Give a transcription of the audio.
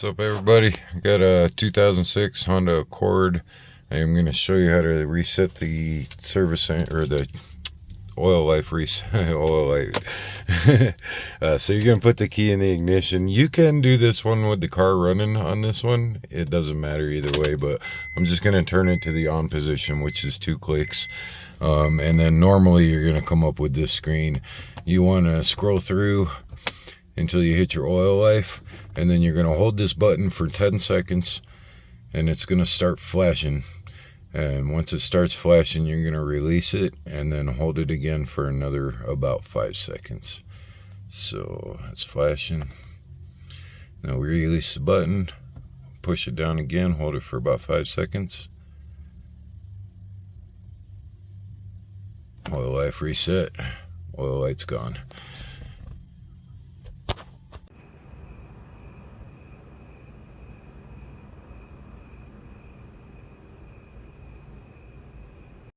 What's up, everybody? I got a 2006 Honda Accord. I'm going to show you how to reset the service or the oil life reset. Oil life. So you're going to put the key in the ignition. You can do this one with the car running on this one. It doesn't matter either way, but I'm just going to turn it to the on position, which is 2 clicks. And then normally you're going to come up with this screen. You want to scroll through until you hit your oil life, and then you're going to hold this button for 10 seconds and it's going to start flashing. And once it starts flashing, you're going to release it and then hold it again for another about 5 seconds. So it's flashing. Now we release the button, push it down again, hold it for about 5 seconds. Oil life reset. Oil light's gone.